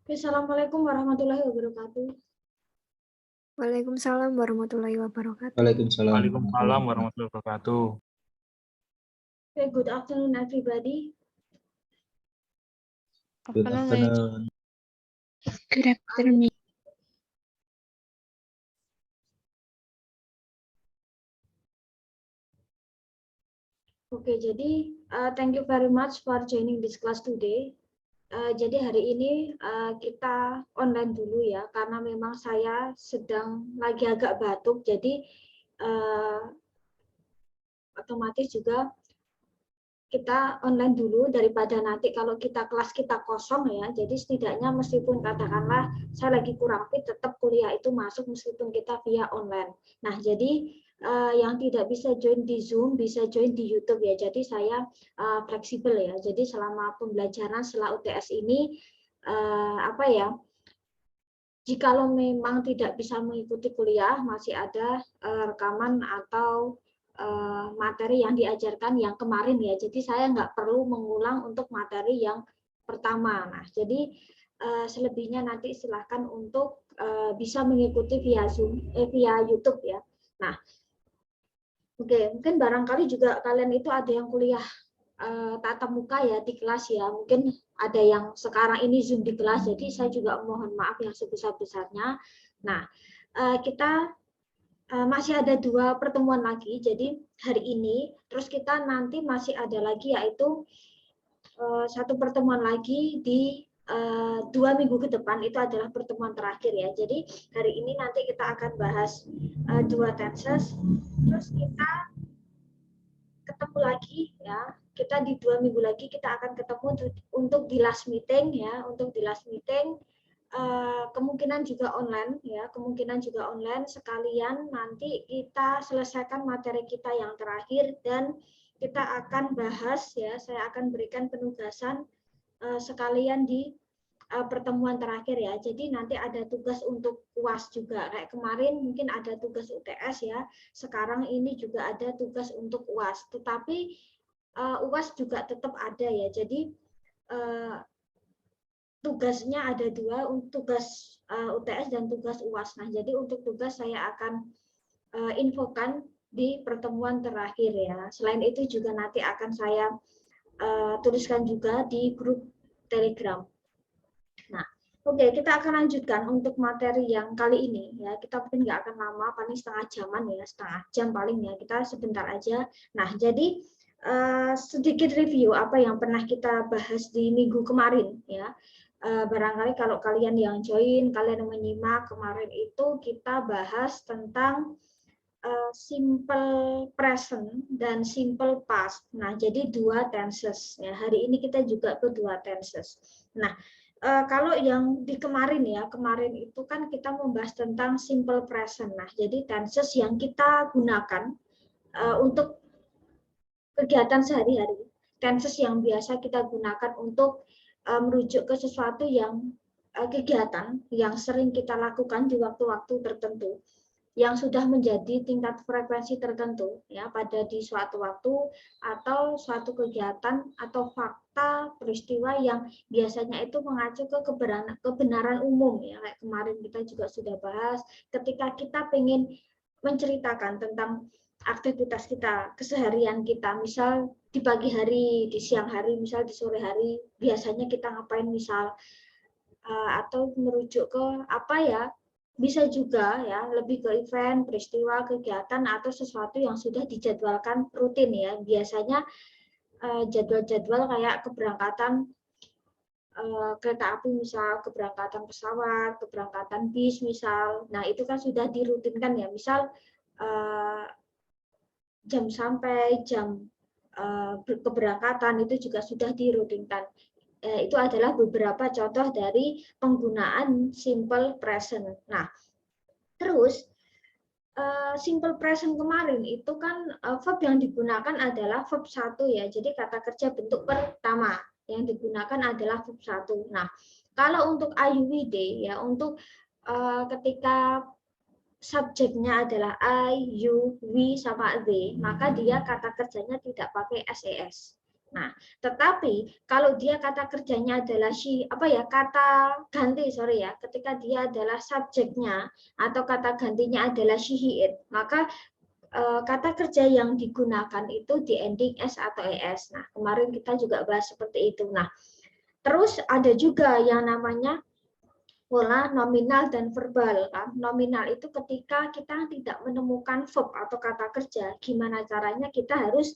Assalamualaikum warahmatullahi wabarakatuh. Waalaikumsalam warahmatullahi wabarakatuh. Waalaikumsalam. Waalaikumsalam warahmatullahi wabarakatuh. Okay, good afternoon, everybody. Good afternoon. Good afternoon. Oke, jadi thank you very much for joining this class today. Jadi hari ini kita online dulu ya, karena memang saya sedang lagi agak batuk, jadi otomatis juga kita online dulu daripada nanti kalau kita kelas kita kosong ya. Jadi setidaknya meskipun katakanlah saya lagi kurang fit, tetap kuliah itu masuk meskipun kita via online. Nah, jadi yang tidak bisa join di Zoom bisa join di YouTube ya. Jadi saya fleksibel ya. Jadi selama pembelajaran setelah UTS ini jikalau memang tidak bisa mengikuti kuliah, masih ada rekaman atau materi yang diajarkan yang kemarin ya. Jadi saya nggak perlu mengulang untuk materi yang pertama. Nah, jadi selebihnya nanti silahkan untuk bisa mengikuti via Zoom, via YouTube ya. Nah, oke, mungkin barangkali juga kalian itu ada yang kuliah tatap muka ya di kelas ya. Mungkin ada yang sekarang ini Zoom di kelas, jadi saya juga mohon maaf yang sebesar-besarnya. Nah, kita masih ada 2 pertemuan lagi, jadi hari ini, terus kita nanti masih ada lagi yaitu 1 pertemuan lagi di 2 minggu ke depan, itu adalah pertemuan terakhir ya. Jadi hari ini nanti kita akan bahas 2 tenses, terus kita ketemu lagi ya. Kita di 2 minggu lagi kita akan ketemu untuk di last meeting ya, untuk di last meeting. Kemungkinan juga online ya, kemungkinan juga online, sekalian nanti kita selesaikan materi kita yang terakhir dan kita akan bahas ya, saya akan berikan penugasan sekalian di pertemuan terakhir ya. Jadi nanti ada tugas untuk UAS juga, kayak kemarin mungkin ada tugas UTS ya, sekarang ini juga ada tugas untuk UAS, tetapi UAS juga tetap ada ya. Jadi tugasnya ada 2, tugas UTS dan tugas UAS. Nah, jadi untuk tugas saya akan infokan di pertemuan terakhir ya. Selain itu juga nanti akan saya tuliskan juga di grup Telegram. Nah, oke, kita akan lanjutkan untuk materi yang kali ini ya. Kita mungkin nggak akan lama, paling setengah jaman ya, setengah jam paling ya. Kita sebentar aja. Nah, jadi sedikit review apa yang pernah kita bahas di minggu kemarin ya. Barangkali kalau kalian yang join, kalian yang menyimak kemarin itu kita bahas tentang simple present dan simple past. Nah, jadi 2 tenses. Ya, hari ini kita juga ke 2 tenses. Nah, kalau yang di kemarin ya, kemarin itu kan kita membahas tentang simple present. Nah, jadi tenses yang kita gunakan untuk kegiatan sehari-hari. Tenses yang biasa kita gunakan untuk merujuk ke sesuatu yang kegiatan yang sering kita lakukan di waktu-waktu tertentu yang sudah menjadi tingkat frekuensi tertentu ya pada di suatu waktu atau suatu kegiatan atau fakta peristiwa yang biasanya itu mengacu ke kebenaran umum ya, kayak kemarin kita juga sudah bahas ketika kita ingin menceritakan tentang aktivitas kita, keseharian kita, misal di pagi hari, di siang hari, misal di sore hari, biasanya kita ngapain misal, atau merujuk ke apa ya, bisa juga ya, lebih ke event, peristiwa, kegiatan, atau sesuatu yang sudah dijadwalkan rutin ya, biasanya jadwal-jadwal kayak keberangkatan kereta api misal, keberangkatan pesawat, keberangkatan bis misal, nah itu kan sudah dirutinkan ya, misal jam sampai jam keberangkatan itu juga sudah dirutinkan. Itu adalah beberapa contoh dari penggunaan simple present. Nah, terus simple present kemarin itu kan verb yang digunakan adalah verb 1 ya. Jadi kata kerja bentuk pertama yang digunakan adalah verb 1. Nah, kalau untuk I, we, they ya, untuk ketika subjeknya adalah I, you, we, sama they, maka dia kata kerjanya tidak pakai SES. Nah, tetapi kalau dia kata kerjanya adalah kata ganti, ketika dia adalah subjeknya atau kata gantinya adalah she, he, it, maka kata kerja yang digunakan itu di ending s atau es. Nah, kemarin kita juga bahas seperti itu. Nah, terus ada juga yang namanya pola nominal dan verbal. Nominal itu ketika kita tidak menemukan verb atau kata kerja, gimana caranya kita harus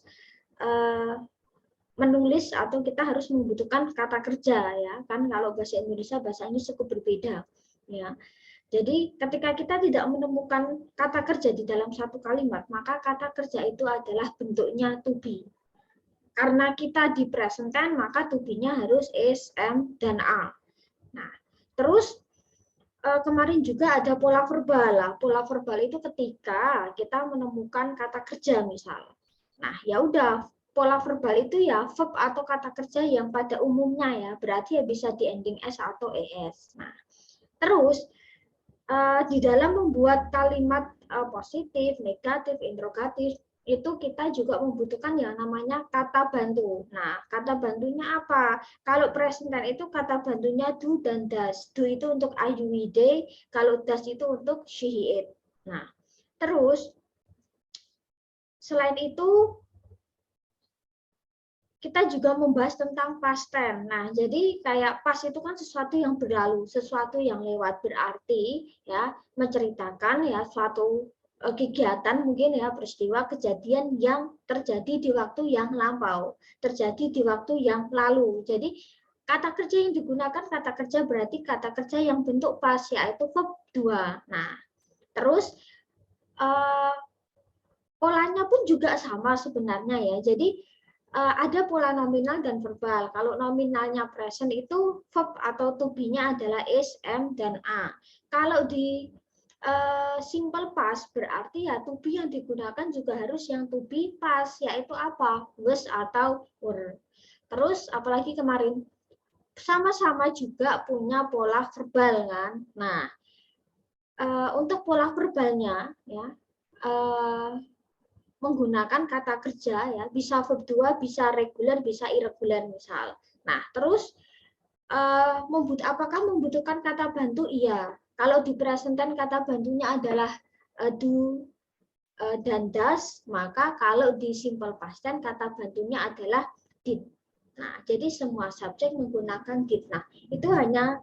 menulis atau kita harus membutuhkan kata kerja, ya kan. Kalau bahasa Indonesia, bahasa Inggris cukup berbeda, ya. Jadi ketika kita tidak menemukan kata kerja di dalam satu kalimat, maka kata kerja itu adalah bentuknya to be. Karena kita di present tense, maka to be-nya harus is, am, dan are. Nah, terus kemarin juga ada pola verbal. Pola verbal itu ketika kita menemukan kata kerja misal. Nah, ya udah, pola verbal itu ya verb atau kata kerja yang pada umumnya, ya, berarti ya bisa di ending s atau es. Nah, terus di dalam membuat kalimat positif, negatif, interrogatif, itu kita juga membutuhkan yang namanya kata bantu. Nah, kata bantunya apa? Kalau present tense itu kata bantunya do dan does. Do itu untuk I, you, we, they. Kalau does itu untuk she, he, it. Nah, terus selain itu kita juga membahas tentang past tense. Nah, jadi kayak past itu kan sesuatu yang berlalu, sesuatu yang lewat, berarti ya menceritakan ya suatu kegiatan, mungkin ya peristiwa, kejadian yang terjadi di waktu yang lampau, terjadi di waktu yang lalu. Jadi kata kerja yang digunakan kata kerja berarti kata kerja yang bentuk past, yaitu verb 2. Nah, terus polanya pun juga sama sebenarnya, ya. Jadi ada pola nominal dan verbal. Kalau nominalnya present itu verb atau to be-nya adalah is, am, dan are. Kalau di simple past berarti ya to be yang digunakan juga harus yang to be past, yaitu apa? Was atau were. Terus apalagi kemarin sama-sama juga punya pola verbal, kan. Nah, untuk pola verbalnya, ya, menggunakan kata kerja, ya, bisa verb 2, bisa reguler, bisa irregular misal. Nah, terus apakah membutuhkan kata bantu? Iya. Kalau di present tense kata bantunya adalah do dan does, maka kalau di simple past tense kata bantunya adalah did. Nah, jadi semua subjek menggunakan did. Nah, itu hanya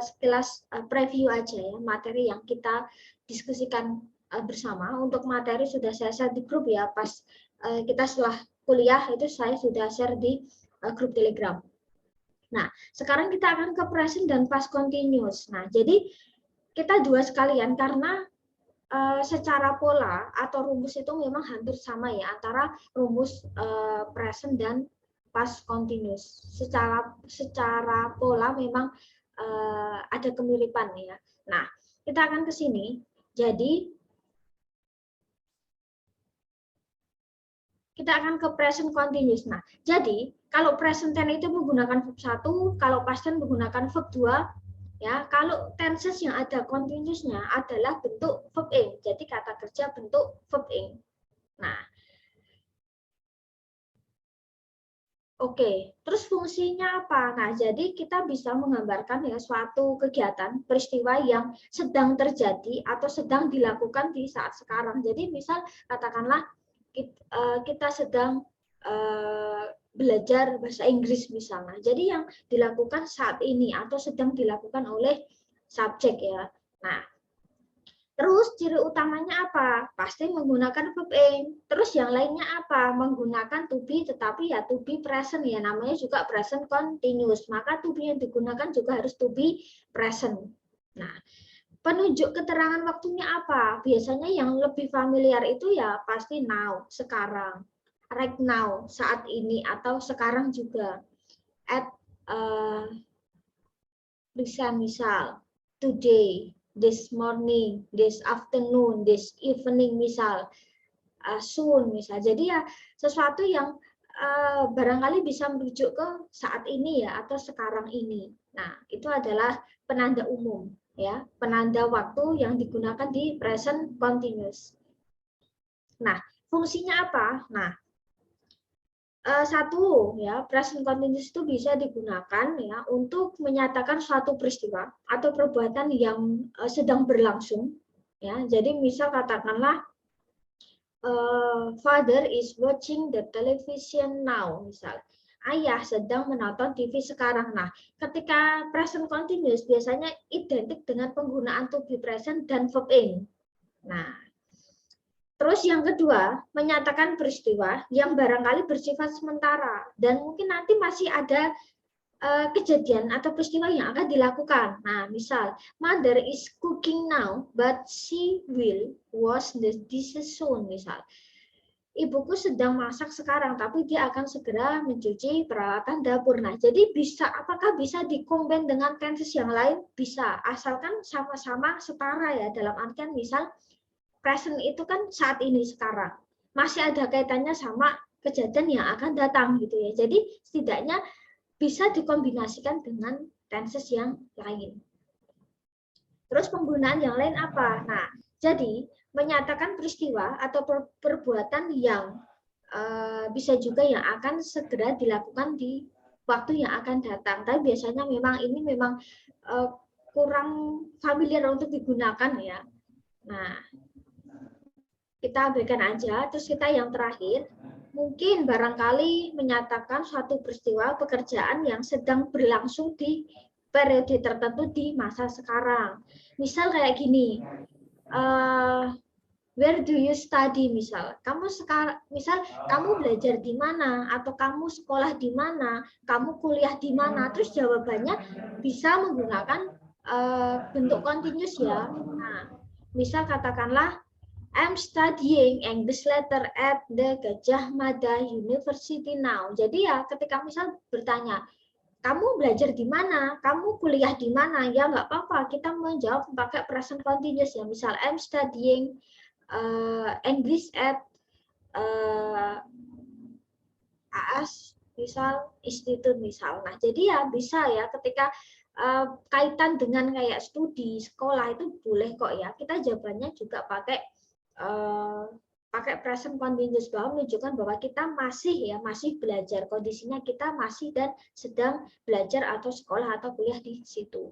sekilas preview aja, ya, materi yang kita diskusikan bersama. Untuk materi sudah saya share di grup, ya, pas kita setelah kuliah itu saya sudah share di grup Telegram. Nah, sekarang kita akan ke present dan past continuous. Nah, jadi kita dua sekalian karena secara pola atau rumus itu memang hampir sama, ya, antara rumus present dan past continuous. Secara pola memang ada kemiripan, ya. Nah, kita akan ke sini. Jadi kita akan ke present continuous. Nah, jadi kalau present tense itu menggunakan verb 1, kalau past tense menggunakan verb 2, ya. Kalau tenses yang ada continuousnya adalah bentuk verb ing. Jadi kata kerja bentuk verb ing. Nah, oke. Terus fungsinya apa? Nah, jadi kita bisa menggambarkan, ya, suatu kegiatan, peristiwa yang sedang terjadi atau sedang dilakukan di saat sekarang. Jadi misal katakanlah kita sedang belajar bahasa Inggris misalnya. Jadi yang dilakukan saat ini atau sedang dilakukan oleh subjek, ya. Nah, terus ciri utamanya apa? Pasti menggunakan verb ing. Terus yang lainnya apa? Menggunakan to be, tetapi ya to be present, ya, namanya juga present continuous. Maka to be yang digunakan juga harus to be present. Nah, penunjuk keterangan waktunya apa? Biasanya yang lebih familiar itu ya pasti now, sekarang. Right now, saat ini, atau sekarang juga. At misal, today, this morning, this afternoon, this evening misal, soon misal. Jadi ya sesuatu yang barangkali bisa merujuk ke saat ini, ya, atau sekarang ini. Nah, itu adalah penanda umum, ya, penanda waktu yang digunakan di present continuous. Nah, fungsinya apa? Nah, satu ya, present continuous itu bisa digunakan ya untuk menyatakan suatu peristiwa atau perbuatan yang sedang berlangsung ya. Jadi misal katakanlah father is watching the television now, misal ayah sedang menonton TV sekarang. Nah, ketika present continuous biasanya identik dengan penggunaan to be present dan verb in. Nah, terus yang kedua, menyatakan peristiwa yang barangkali bersifat sementara dan mungkin nanti masih ada kejadian atau peristiwa yang akan dilakukan. Nah, misal, mother is cooking now, but she will wash the dishes soon, misal. Ibuku sedang masak sekarang, tapi dia akan segera mencuci peralatan dapur. Nah, jadi apakah bisa dikombin dengan tenses yang lain? Bisa, asalkan sama-sama setara ya, dalam artian misal, present itu kan saat ini sekarang masih ada kaitannya sama kejadian yang akan datang gitu ya. Jadi setidaknya bisa dikombinasikan dengan tenses yang lain. Terus penggunaan yang lain apa? Nah, jadi menyatakan peristiwa atau perbuatan yang bisa juga yang akan segera dilakukan di waktu yang akan datang. Tapi biasanya ini memang kurang familiar untuk digunakan ya. Nah, kita abaikan aja. Terus kita yang terakhir, mungkin barangkali menyatakan suatu peristiwa pekerjaan yang sedang berlangsung di periode tertentu di masa sekarang. Misal kayak gini, where do you study, misal kamu belajar di mana, atau kamu sekolah di mana, kamu kuliah di mana. Terus jawabannya bisa menggunakan bentuk continuous ya. Nah, misal katakanlah I'm studying English letter at the Gajah Mada University now. Jadi ya ketika misal bertanya, kamu belajar di mana? Kamu kuliah di mana? Ya nggak apa-apa, kita menjawab pakai present continuous ya. Misal I'm studying English at AS misal institute misal. Nah jadi ya bisa ya ketika kaitan dengan kayak studi sekolah itu boleh kok ya. Kita jawabannya juga pakai present continuous bahwa menunjukkan bahwa kita masih belajar, kondisinya kita masih dan sedang belajar atau sekolah atau kuliah di situ.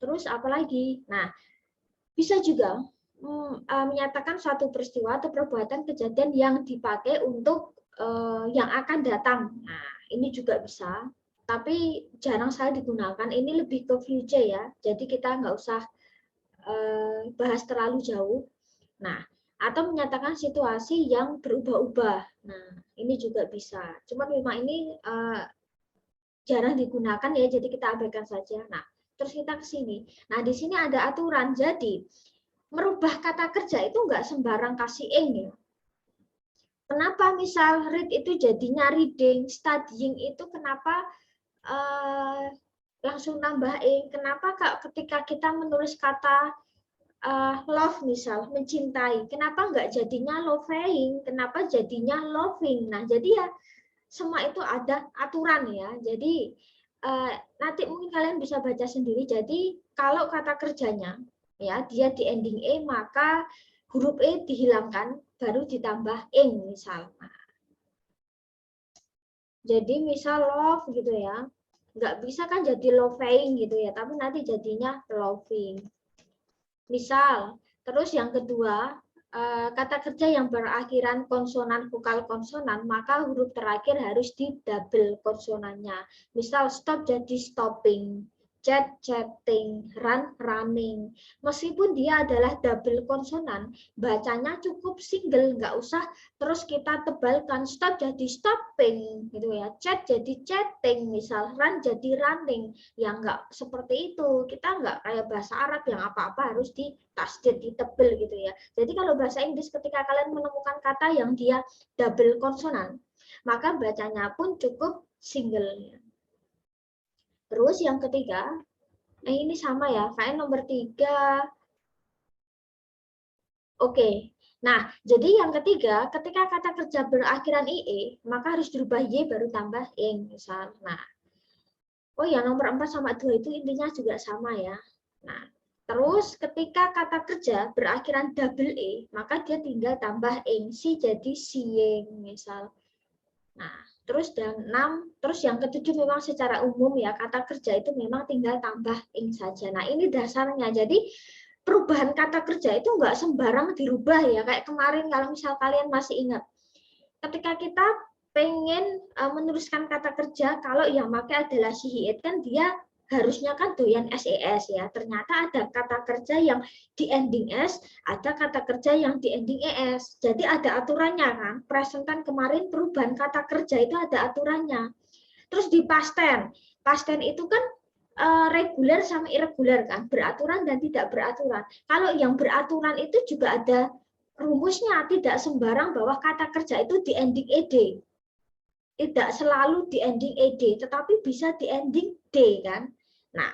Terus apalagi? Nah, bisa juga menyatakan suatu peristiwa atau perbuatan kejadian yang dipakai untuk yang akan datang. Nah, ini juga bisa, tapi jarang sekali digunakan. Ini lebih ke future ya, jadi kita nggak usah bahas terlalu jauh. Nah, atau menyatakan situasi yang berubah-ubah. Nah, ini juga bisa. Cuma memang ini jarang digunakan ya, jadi kita abaikan saja. Nah, terus kita ke sini. Nah, di sini ada aturan. Jadi, merubah kata kerja itu nggak sembarang kasih ing ya. Kenapa misal read itu jadinya reading, studying itu kenapa langsung nambah ing? Kenapa ketika kita menulis kata love misal, mencintai, kenapa nggak jadinya loving? Kenapa jadinya loving? Nah, jadi ya semua itu ada aturan ya. Jadi nanti mungkin kalian bisa baca sendiri. Jadi kalau kata kerjanya ya dia di ending e, maka huruf e dihilangkan baru ditambah ing misal. Nah, jadi misal love gitu ya, nggak bisa kan jadi loving gitu ya, tapi nanti jadinya loving. Misal, terus yang kedua, kata kerja yang berakhiran konsonan vokal konsonan, maka huruf terakhir harus di double konsonannya. Misal stop jadi stopping, chat chatting, run running. Meskipun dia adalah double konsonan, bacanya cukup single, nggak usah terus kita tebalkan. Stop jadi stopping gitu ya, chat jadi chatting, misal run jadi running. Ya nggak seperti itu, kita nggak kayak bahasa Arab yang apa-apa harus ditasdid, ditebel gitu ya. Jadi kalau bahasa Inggris ketika kalian menemukan kata yang dia double konsonan, maka bacanya pun cukup single. Terus yang ketiga, ini sama ya, KN nomor 3. Oke, nah jadi yang ketiga, ketika kata kerja berakhiran IE, maka harus dirubah Y baru tambah ing, misal. Nah, oh ya nomor 4 sama 2 itu intinya juga sama ya. Nah, terus ketika kata kerja berakhiran double E, maka dia tinggal tambah ing, si jadi siing, misal. Nah, terus dan 6, terus yang ketujuh memang secara umum ya kata kerja itu memang tinggal tambah ing saja. Nah, ini dasarnya. Jadi perubahan kata kerja itu enggak sembarang dirubah ya. Kayak kemarin kalau misal kalian masih ingat. Ketika kita pengen menuliskan kata kerja, kalau yang pakai adalah she, he, it, kan dia harusnya kan doyan SES ya. Ternyata ada kata kerja yang di ending S, ada kata kerja yang di ending ES. Jadi ada aturannya kan. Presentan kemarin perubahan kata kerja itu ada aturannya. Terus di past tense. Past tense itu kan reguler sama irregular kan, beraturan dan tidak beraturan. Kalau yang beraturan itu juga ada rumusnya, tidak sembarang bahwa kata kerja itu di ending ed. Tidak selalu di ending ed, tetapi bisa di ending d kan. Nah,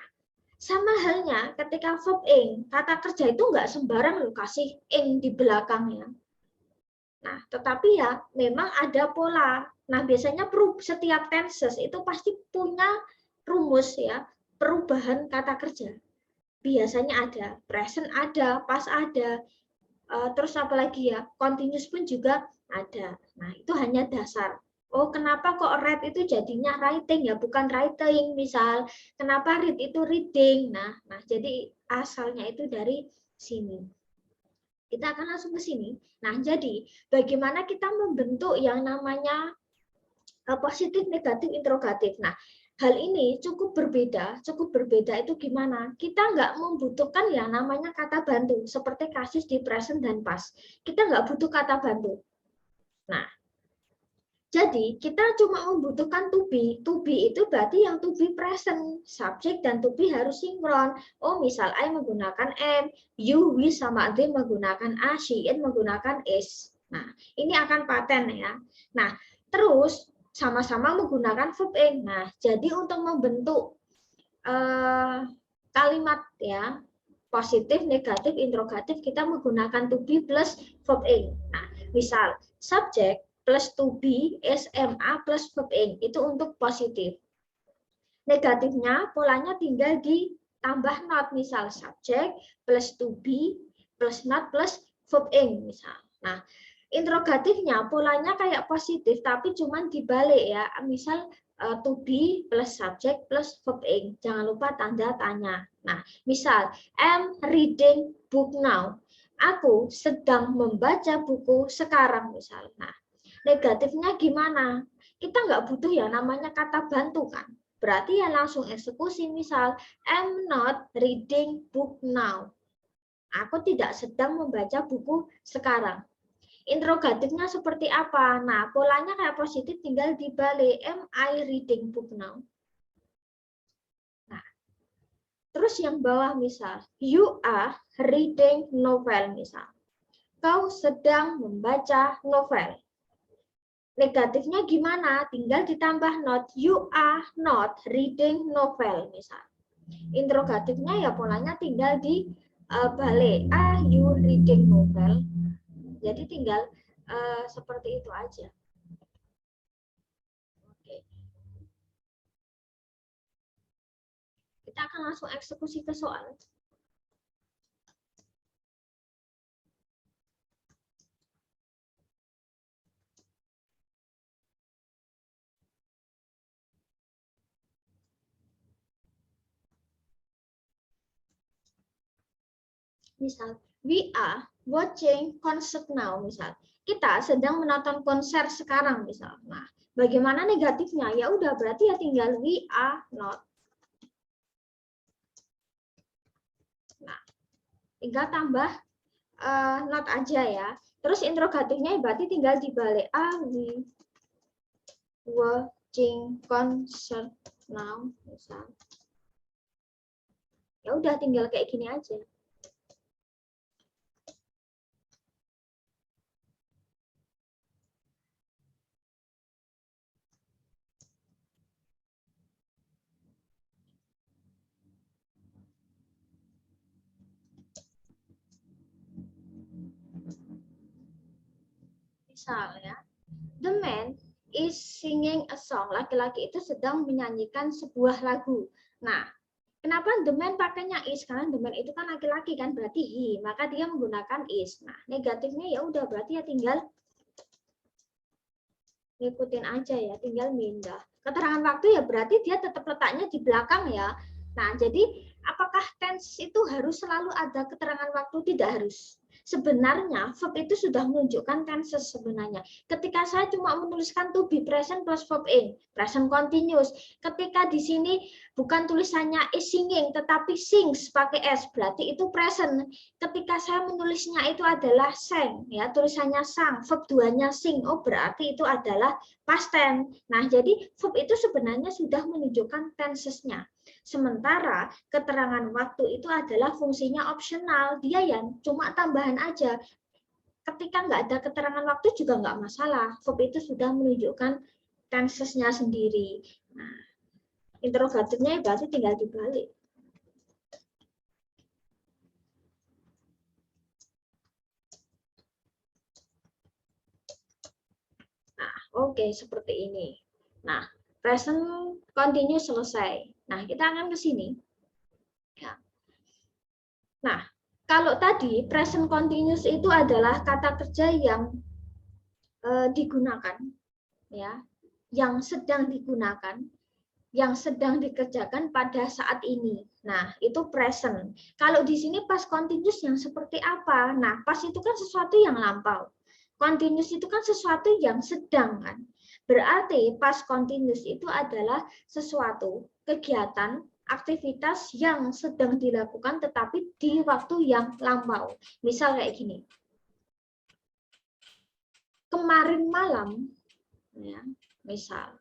sama halnya ketika verb ing, kata kerja itu nggak sembarang loh kasih ing di belakangnya. Nah, tetapi ya memang ada pola. Nah, biasanya setiap tenses itu pasti punya rumus ya, perubahan kata kerja. Biasanya ada, present ada, past ada, terus apalagi ya, continuous pun juga ada. Nah, itu hanya dasar. Oh, kenapa kok read itu jadinya writing ya, bukan writing misal. Kenapa read itu reading? Nah, jadi asalnya itu dari sini. Kita akan langsung ke sini. Nah, jadi bagaimana kita membentuk yang namanya positif, negatif, interrogatif. Nah, hal ini cukup berbeda. Cukup berbeda itu gimana? Kita nggak membutuhkan yang namanya kata bantu, seperti kasus di present dan past. Kita nggak butuh kata bantu. Nah, jadi kita cuma membutuhkan to be. To be itu berarti yang to be present. Subjek dan to be harus sinkron. Oh, misal I menggunakan am, you, we, sama they menggunakan a, she, it menggunakan is. Nah, ini akan paten ya. Nah, terus sama-sama menggunakan verb ing. Nah, jadi untuk membentuk kalimat ya positif, negatif, interrogatif kita menggunakan to be plus verb ing. Nah, misal subjek plus to be SMA plus verb ing itu untuk positif. Negatifnya polanya tinggal ditambah not, misal subjek plus to be plus not plus verb ing misal. Nah, interrogatifnya polanya kayak positif tapi cuman dibalik ya. Misal to be plus subject plus verb ing. Jangan lupa tanda tanya. Nah, misal am reading book now. Aku sedang membaca buku sekarang misal. Nah, negatifnya gimana? Kita nggak butuh ya namanya kata bantu kan. Berarti ya langsung eksekusi, misal am not reading book now. Aku tidak sedang membaca buku sekarang. Interrogatifnya seperti apa? Nah, polanya kayak positif tinggal dibalik. Am I reading book now? Nah, terus yang bawah misal, you are reading novel misal. Kau sedang membaca novel. Negatifnya gimana? Tinggal ditambah not. You are not reading novel misal. Interrogatifnya ya polanya tinggal dibalik. Are you reading novel? Jadi tinggal seperti itu aja. Oke. Kita akan langsung eksekusi ke soal. Misal, we are watching concert now, misal. Kita sedang menonton konser sekarang, misal. Nah, bagaimana negatifnya? Ya udah, berarti ya tinggal we are not. Nah, tinggal tambah not aja ya. Terus interrogatifnya berarti tinggal dibalik. Are we watching concert now, misal. Ya udah, tinggal kayak gini aja. Misalnya, the man is singing a song. Laki-laki itu sedang menyanyikan sebuah lagu. Nah, kenapa the man pakainya is? Karena the man itu kan laki-laki kan, berarti he. Maka dia menggunakan is. Nah, negatifnya ya udah berarti ya tinggal ngikutin aja ya, tinggal pindah. Keterangan waktu ya berarti dia tetap letaknya di belakang ya. Nah, jadi apakah tense itu harus selalu ada keterangan waktu? Tidak harus. Sebenarnya verb itu sudah menunjukkan tenses sebenarnya. Ketika saya cuma menuliskan to be present plus verb ing, present continuous. Ketika di sini bukan tulisannya is singing tetapi sings pakai s, berarti itu present. Ketika saya menulisnya itu adalah sang, ya tulisannya sang, verb 2-nya sing, oh berarti itu adalah past tense. Nah, jadi verb itu sebenarnya sudah menunjukkan tensesnya. Sementara keterangan waktu itu adalah fungsinya opsional, dia yang cuma tambahan aja. Ketika nggak ada keterangan waktu juga nggak masalah, verb itu sudah menunjukkan tensesnya sendiri. Nah, interrogatifnya berarti tinggal dibalik. Nah, oke, seperti ini. Nah, present continuous selesai. Nah, kita akan ke sini. Ya. Nah, kalau tadi present continuous itu adalah kata kerja yang digunakan, ya, yang sedang digunakan, yang sedang dikerjakan pada saat ini. Nah, itu present. Kalau di sini past continuous yang seperti apa? Nah, past itu kan sesuatu yang lampau. Continuous itu kan sesuatu yang sedang kan. Berarti past continuous itu adalah sesuatu kegiatan aktivitas yang sedang dilakukan tetapi di waktu yang lampau. Misal kayak gini. Kemarin malam, ya, misal.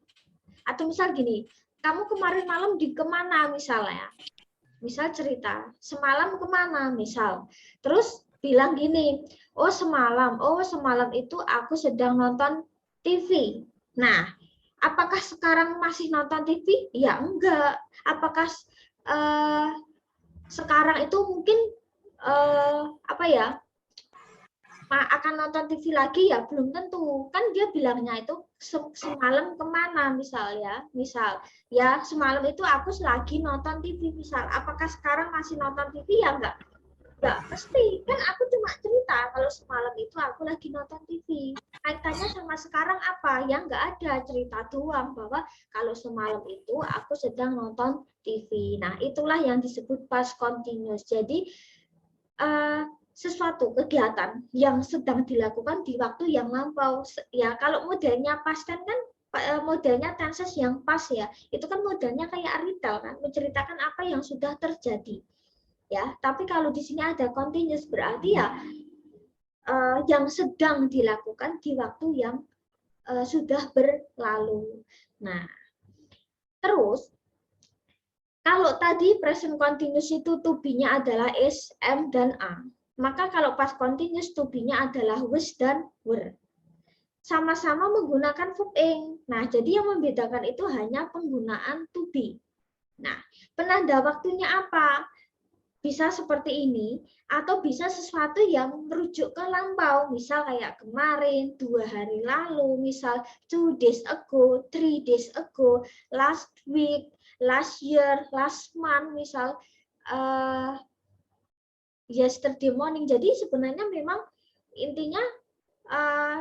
Atau misal gini, kamu kemarin malam di kemana misalnya. Misal cerita, semalam kemana misal. Terus bilang gini, oh semalam itu aku sedang nonton TV. Nah, apakah sekarang masih nonton TV? Ya enggak. Apakah sekarang itu mungkin apa ya, akan nonton TV lagi ya belum tentu. Kan dia bilangnya itu semalam kemana misal ya semalam itu aku lagi nonton TV misal. Apakah sekarang masih nonton TV? Ya enggak pasti, kan aku cuma cerita kalau semalam itu aku lagi nonton TV. Kaitannya sama sekarang apa? Ya nggak ada, cerita doang bahwa kalau semalam itu aku sedang nonton TV. Nah, itulah yang disebut past continuous. Jadi sesuatu kegiatan yang sedang dilakukan di waktu yang lampau. Ya, kalau modelnya past tense kan modelnya tenses yang pas ya. Itu kan modelnya kayak retail kan, menceritakan apa yang sudah terjadi. Ya, tapi kalau di sini ada continuous berarti ya yang sedang dilakukan di waktu yang sudah berlalu. Nah, terus kalau tadi present continuous itu to be-nya adalah is, am, dan are, maka kalau past continuous to be-nya adalah was dan were. Sama-sama menggunakan verb ing. Nah, jadi yang membedakan itu hanya penggunaan to be. Nah, penanda waktunya apa? Bisa seperti ini, atau bisa sesuatu yang merujuk ke lampau, misal kayak kemarin, 2 hari lalu, misal 2 days ago, 3 days ago, last week, last year, last month, misal yesterday morning. Jadi sebenarnya memang intinya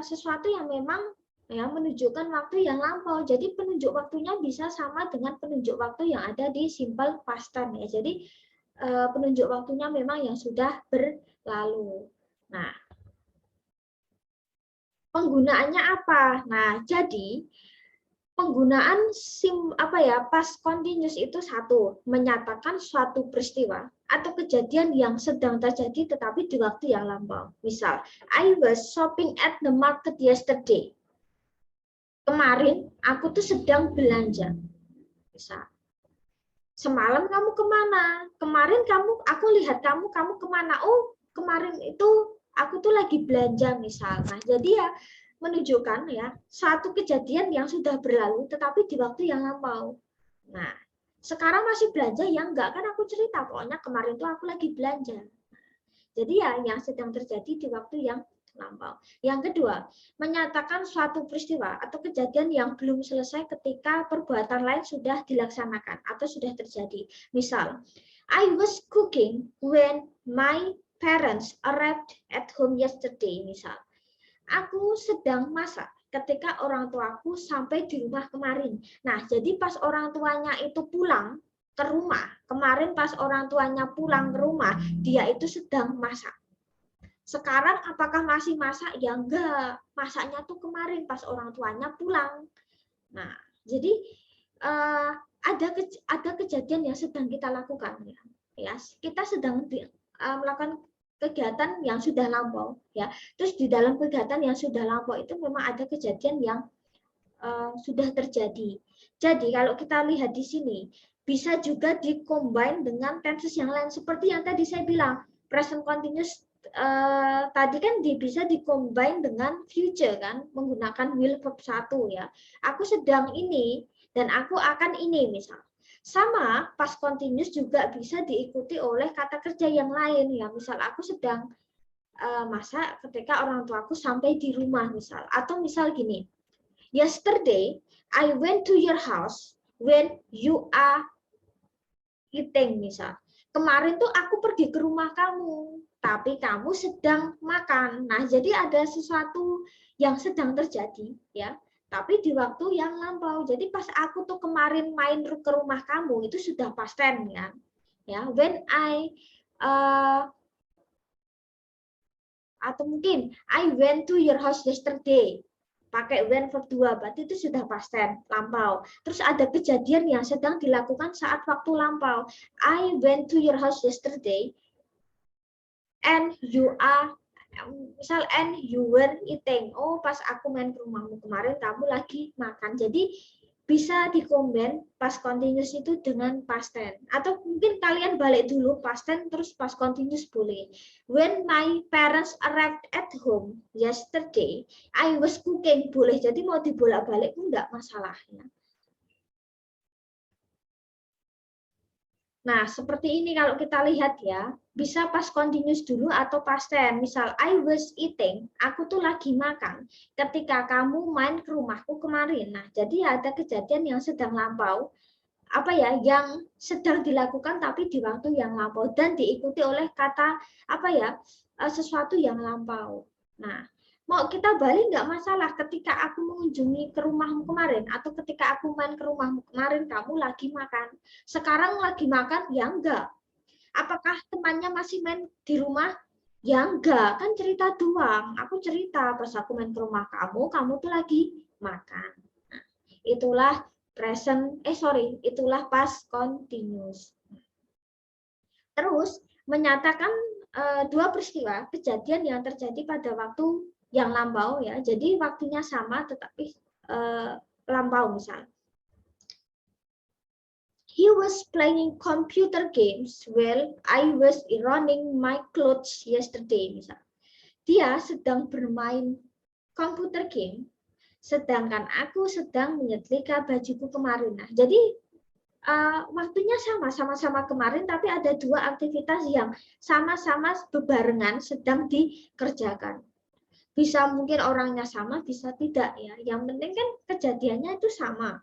sesuatu yang memang ya menunjukkan waktu yang lampau. Jadi penunjuk waktunya bisa sama dengan penunjuk waktu yang ada di simple past tense ya. Jadi penunjuk waktunya memang yang sudah berlalu. Nah, penggunaannya apa? Nah, jadi penggunaan past continuous itu satu, menyatakan suatu peristiwa atau kejadian yang sedang terjadi tetapi di waktu yang lampau. Misal, I was shopping at the market yesterday. Kemarin aku tuh sedang belanja. Misal. Semalam kamu kemana? Kemarin aku lihat kamu kemana? Oh, kemarin itu aku tuh lagi belanja misal. Nah, jadi ya menunjukkan ya satu kejadian yang sudah berlalu tetapi di waktu yang lampau. Nah, sekarang masih belanja ya enggak, kan aku cerita pokoknya kemarin tuh aku lagi belanja. Jadi ya yang sedang terjadi di waktu yang lampau. Yang kedua, menyatakan suatu peristiwa atau kejadian yang belum selesai ketika perbuatan lain sudah dilaksanakan atau sudah terjadi. Misal, I was cooking when my parents arrived at home yesterday. Misal, aku sedang masak ketika orang tuaku sampai di rumah kemarin. Nah, jadi pas orang tuanya itu pulang ke rumah, kemarin pas orang tuanya pulang ke rumah, dia itu sedang masak. Sekarang apakah masih masak? Ya enggak, masaknya tuh kemarin pas orang tuanya pulang. Nah, jadi ada kejadian yang sedang kita lakukan ya. Kita sedang melakukan kegiatan yang sudah lampau ya. Terus di dalam kegiatan yang sudah lampau itu memang ada kejadian yang sudah terjadi. Jadi kalau kita lihat di sini bisa juga dikombin dengan tenses yang lain seperti yang tadi saya bilang present continuous tadi kan bisa dikombin dengan future kan menggunakan will verb 1 ya. Aku sedang ini dan aku akan ini misal. Sama past continuous juga bisa diikuti oleh kata kerja yang lain ya. Misal aku sedang masak ketika orang tuaku sampai di rumah misal. Atau misal gini. Yesterday, I went to your house when you are eating, misal. Kemarin tuh aku pergi ke rumah kamu, tapi kamu sedang makan. Nah, jadi ada sesuatu yang sedang terjadi, ya. Tapi di waktu yang lampau. Jadi pas aku tuh kemarin main ke rumah kamu, itu sudah past tense, kan? Ya, when I atau mungkin I went to your house yesterday. Pakai when verb 2, berarti itu sudah past tense, lampau. Terus ada kejadian yang sedang dilakukan saat waktu lampau. I went to your house yesterday and you are, misal and you were eating. Oh, pas aku main ke rumahmu kemarin, kamu lagi makan. Jadi bisa dikombin past continuous itu dengan past tense. Atau mungkin kalian balik dulu past tense terus past continuous boleh. When my parents arrived at home yesterday, I was cooking boleh. Jadi mau dibolak-balik pun enggak masalahnya. Nah, seperti ini kalau kita lihat ya, bisa past continuous dulu atau past tense. Misal, I was eating, aku tuh lagi makan ketika kamu main ke rumahku kemarin. Nah, jadi ada kejadian yang sedang lampau, apa ya, yang sedang dilakukan tapi di waktu yang lampau dan diikuti oleh kata apa ya, sesuatu yang lampau. Nah, mau kita balik nggak masalah ketika aku mengunjungi ke rumahmu kemarin atau ketika aku main ke rumahmu kemarin kamu lagi makan. Sekarang lagi makan ya enggak. Apakah temannya masih main di rumah? Ya enggak, kan cerita doang. Aku cerita pas aku main ke rumah kamu tuh lagi makan. Nah, itulah itulah past continuous. Terus menyatakan dua peristiwa kejadian yang terjadi pada waktu yang lampau ya. Jadi waktunya sama tetapi lampau misal. He was playing computer games while I was ironing my clothes yesterday misal. Dia sedang bermain computer game sedangkan aku sedang menyetrika bajuku kemarin. Nah, jadi waktunya sama-sama kemarin, tapi ada dua aktivitas yang sama-sama bebarengan sedang dikerjakan. Bisa mungkin orangnya sama, bisa tidak ya. Yang penting kan kejadiannya itu sama,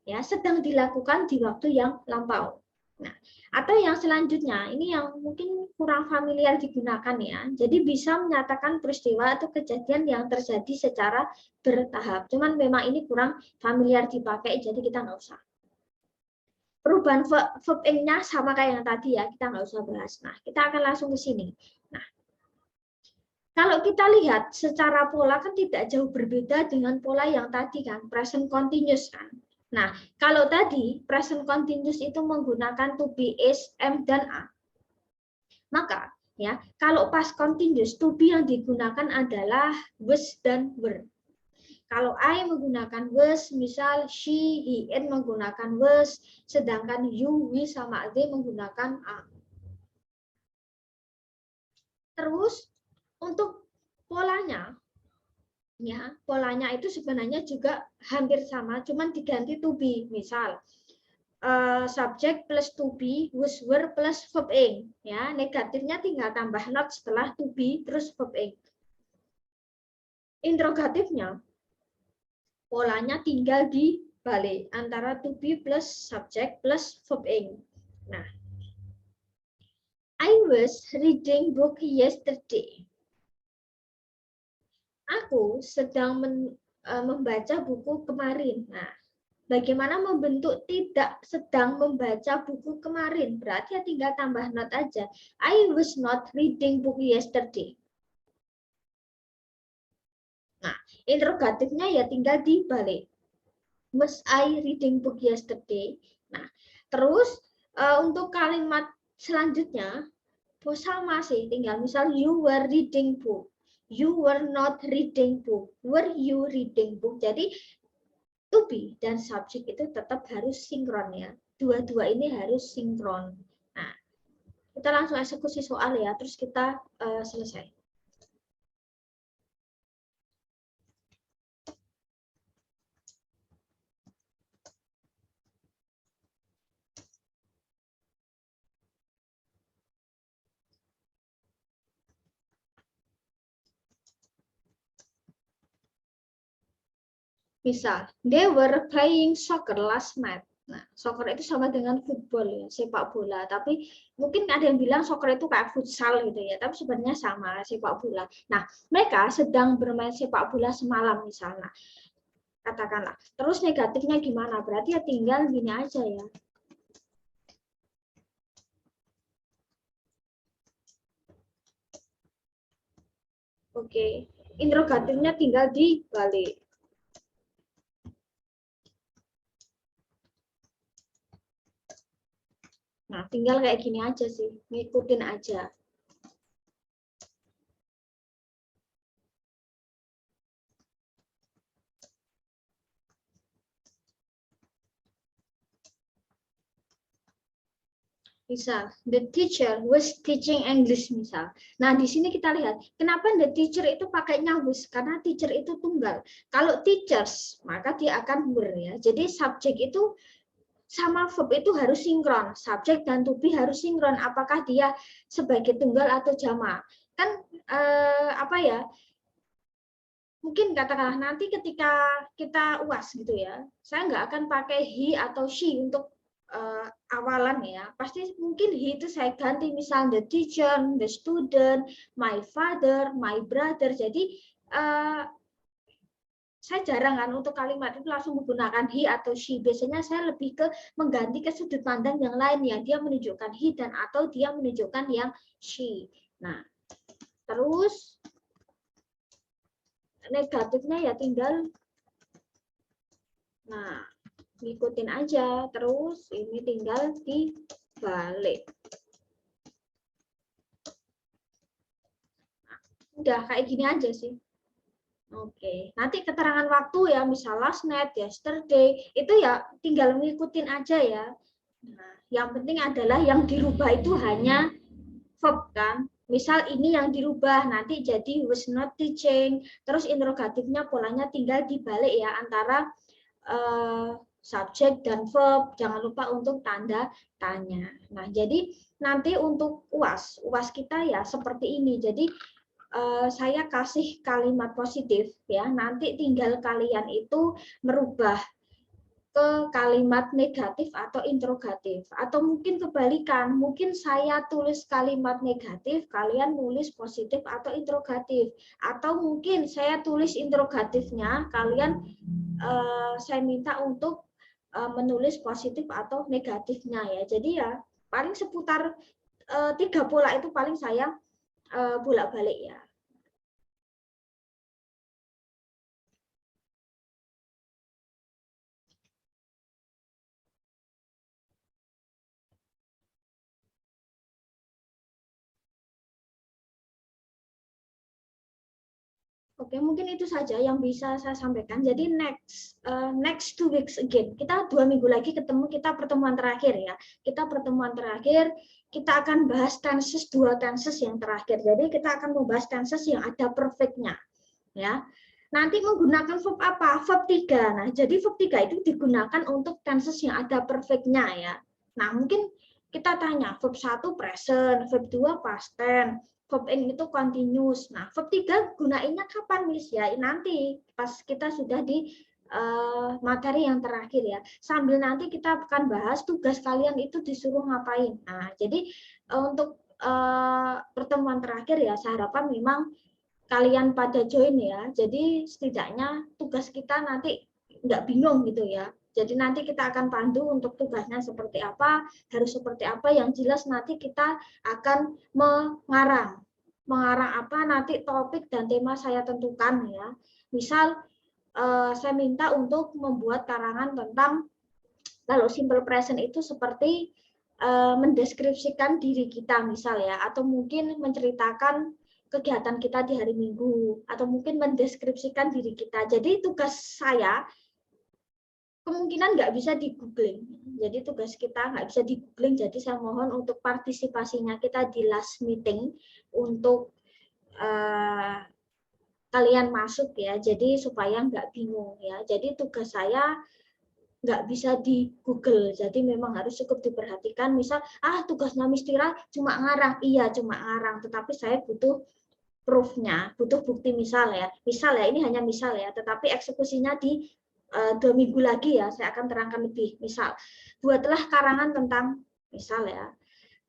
ya sedang dilakukan di waktu yang lampau. Nah, atau yang selanjutnya, ini yang mungkin kurang familiar digunakan ya. Jadi bisa menyatakan peristiwa atau kejadian yang terjadi secara bertahap. Cuman memang ini kurang familiar dipakai, jadi kita nggak usah. Perubahan verb ing-nya sama kayak yang tadi ya, kita nggak usah bahas. Nah, kita akan langsung ke sini. Nah, kalau kita lihat secara pola kan tidak jauh berbeda dengan pola yang tadi kan, present continuous kan. Nah, kalau tadi present continuous itu menggunakan to be, is, am, dan are. Maka ya, kalau past continuous to be yang digunakan adalah was dan were. Kalau I menggunakan was, misal she, he, it menggunakan was, sedangkan you, we, sama they menggunakan are. Terus untuk polanya, ya polanya itu sebenarnya juga hampir sama, cuman diganti to be. Misal subject plus to be, was, were plus verb ing. Ya, negatifnya tinggal tambah not setelah to be terus verb ing. Interrogatifnya polanya tinggal dibalik antara to be plus subject plus verb ing. Nah, I was reading book yesterday. Aku sedang membaca buku kemarin. Nah, bagaimana membentuk tidak sedang membaca buku kemarin? Berarti ya tinggal tambah not aja. I was not reading book yesterday. Nah, interrogatifnya ya tinggal dibalik. Was I reading book yesterday? Nah, terus untuk kalimat selanjutnya sama sih, tinggal misal you were reading book, you were not reading book, were you reading book. Jadi to be dan subjek itu tetap harus sinkron ya. Dua-dua ini harus sinkron. Nah, kita langsung eksekusi soal ya, terus kita selesai. Misal, they were playing soccer last night. Nah, soccer itu sama dengan football ya, sepak bola. Tapi mungkin ada yang bilang soccer itu kayak futsal gitu ya, tapi sebenarnya sama sepak bola. Nah, mereka sedang bermain sepak bola semalam misalnya. Katakanlah. Terus negatifnya gimana? Berarti ya tinggal gini aja ya. Oke, interrogatifnya tinggal dibalik. Nah, tinggal kayak gini aja sih, ngikutin aja. Misal, the teacher was teaching English misal. Nah, di sini kita lihat, kenapa the teacher itu pakainya was? Karena teacher itu tunggal. Kalau teachers, maka dia akan were ya. Jadi subjek itu sama verb itu harus sinkron. Subjek dan to be harus sinkron. Apakah dia sebagai tunggal atau jamak? Kan apa ya? Mungkin katakanlah nanti ketika kita UAS gitu ya, saya nggak akan pakai he atau she untuk awalan ya. Pasti mungkin he itu saya ganti misal the teacher, the student, my father, my brother. Jadi saya jarang kan untuk kalimat itu langsung menggunakan he atau she. Biasanya saya lebih ke mengganti ke sudut pandang yang lain ya. Dia menunjukkan he dan atau dia menunjukkan yang she. Nah, terus negatifnya ya tinggal ngikutin aja, terus ini tinggal dibalik. Udah kayak gini aja sih. Oke, nanti keterangan waktu ya, misal last night, yesterday, itu ya tinggal ngikutin aja ya. Nah, yang penting adalah yang dirubah itu hanya verb kan. Misal ini yang dirubah nanti jadi was not teaching, terus interrogatifnya polanya tinggal dibalik ya antara subjek dan verb, jangan lupa untuk tanda tanya. Nah, jadi nanti untuk UAS kita ya seperti ini. Jadi saya kasih kalimat positif ya, nanti tinggal kalian itu merubah ke kalimat negatif atau interrogatif, atau mungkin kebalikan, mungkin saya tulis kalimat negatif, kalian nulis positif atau interrogatif, atau mungkin saya tulis interrogatifnya, kalian saya minta untuk menulis positif atau negatifnya ya. Jadi ya paling seputar 3 pola itu paling saya bolak-balik ya. Oke, mungkin itu saja yang bisa saya sampaikan. Jadi next 2 weeks again. Kita 2 minggu lagi ketemu, kita pertemuan terakhir ya. Kita pertemuan terakhir, kita akan bahas tenses 2 tenses yang terakhir. Jadi kita akan membahas tenses yang ada perfect-nya. Ya. Nanti menggunakan verb apa? Verb 3. Nah, jadi verb 3 itu digunakan untuk tenses yang ada perfect-nya ya. Nah, mungkin kita tanya verb 1 present, verb 2 past tense, verb in itu continuous. Nah, verb 3 gunainnya kapan, Miss? Ya, nanti pas kita sudah di materi yang terakhir ya. Sambil nanti kita akan bahas tugas kalian itu disuruh ngapain. Nah, jadi untuk pertemuan terakhir ya, saya harapkan memang kalian pada join ya. Jadi setidaknya tugas kita nanti nggak bingung gitu ya. Jadi nanti kita akan pandu untuk tugasnya seperti apa, harus seperti apa. Yang jelas nanti kita akan mengarang apa nanti topik dan tema saya tentukan ya. Misal saya minta untuk membuat karangan tentang kalau simple present itu seperti mendeskripsikan diri kita misal ya, atau mungkin menceritakan kegiatan kita di hari Minggu, atau mungkin mendeskripsikan diri kita. Jadi tugas saya kemungkinan nggak bisa di googling. Jadi tugas kita nggak bisa di googling. Jadi saya mohon untuk partisipasinya kita di last meeting untuk kalian masuk ya. Jadi supaya nggak bingung ya. Jadi tugas saya nggak bisa di Google, jadi memang harus cukup diperhatikan. Misal, tugasnya Mistira cuma ngarang, iya cuma ngarang, tetapi saya butuh proof-nya, butuh bukti misal ya, ini hanya misal ya, tetapi eksekusinya di 2 minggu lagi ya, saya akan terangkan lebih. Misal, buatlah karangan tentang misal ya,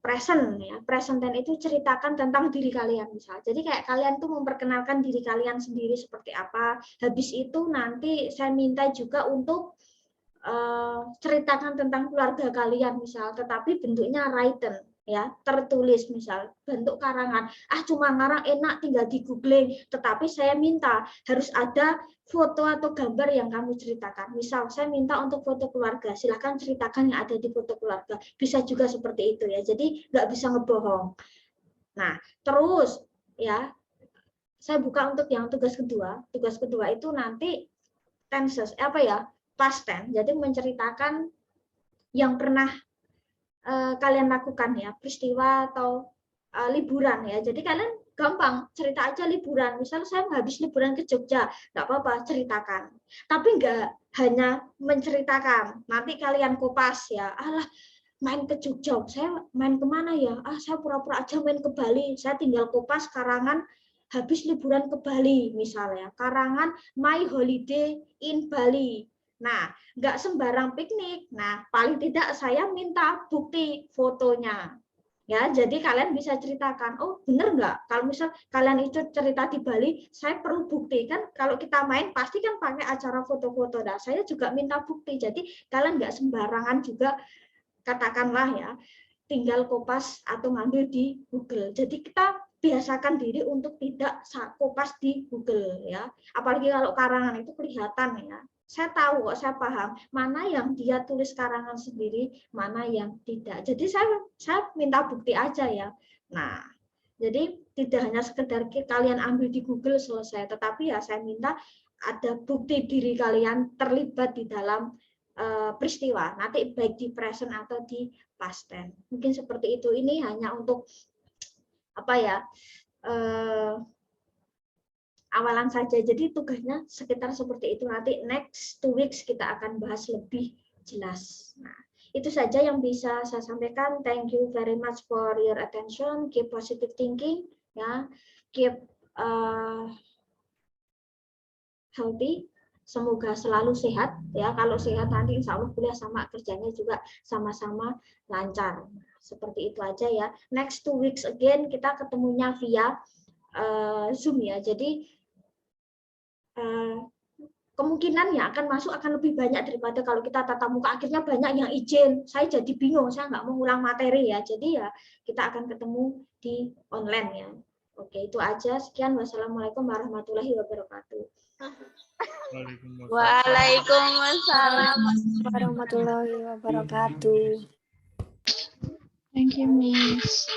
present ya, present tense itu ceritakan tentang diri kalian misal. Jadi kayak kalian tuh memperkenalkan diri kalian sendiri seperti apa. Habis itu nanti saya minta juga untuk ceritakan tentang keluarga kalian misal, tetapi bentuknya written ya, tertulis misal, bentuk karangan. Cuma ngarang enak tinggal di googling, tetapi saya minta harus ada foto atau gambar yang kamu ceritakan. Misal saya minta untuk foto keluarga, silahkan ceritakan yang ada di foto keluarga. Bisa juga seperti itu ya. Jadi nggak bisa ngebohong. Nah, terus ya, saya buka untuk yang tugas kedua. Tugas kedua itu nanti tenses past tense, jadi menceritakan yang pernah kalian lakukan ya, peristiwa atau liburan ya. Jadi kalian gampang cerita aja liburan. Misal saya habis liburan ke Jogja, nggak apa-apa ceritakan. Tapi nggak hanya menceritakan. Nanti kalian kopas ya. Main ke Jogja, saya main kemana ya? Saya pura-pura aja main ke Bali. Saya tinggal kopas karangan habis liburan ke Bali misalnya. Karangan my holiday in Bali. Nah, nggak sembarang piknik. Nah, paling tidak saya minta bukti fotonya. Ya, jadi kalian bisa ceritakan, bener nggak? Kalau misal kalian itu cerita di Bali, saya perlu bukti kan. Kalau kita main pasti kan pakai acara foto-foto. Nah, saya juga minta bukti. Jadi kalian nggak sembarangan juga, katakanlah ya, tinggal kopas atau ngambil di Google. Jadi kita biasakan diri untuk tidak kopas di Google ya. Apalagi kalau karangan itu kelihatan ya. Saya tahu kok, saya paham mana yang dia tulis karangan sendiri, mana yang tidak. Jadi saya minta bukti aja ya. Nah, jadi tidak hanya sekedar kalian ambil di Google selesai, tetapi ya saya minta ada bukti diri kalian terlibat di dalam peristiwa, nanti baik di present atau di past tense. Mungkin seperti itu. Ini hanya untuk awalan saja. Jadi tugasnya sekitar seperti itu. Nanti next 2 weeks kita akan bahas lebih jelas. Nah, itu saja yang bisa saya sampaikan. Thank you very much for your attention. Keep positive thinking, ya. Keep healthy. Semoga selalu sehat ya. Kalau sehat nanti insya Allah kuliah sama kerjanya juga sama-sama lancar. Seperti itu aja ya. Next 2 weeks again kita ketemunya via Zoom ya. Jadi kemungkinan yang akan masuk akan lebih banyak daripada kalau kita tatap muka. Akhirnya banyak yang izin. Saya jadi bingung. Saya nggak mau ngulang materi ya. Jadi ya kita akan ketemu di online ya. Oke, itu aja. Sekian. Wassalamualaikum warahmatullahi wabarakatuh. Waalaikumsalam warahmatullahi wabarakatuh. Thank you, Miss.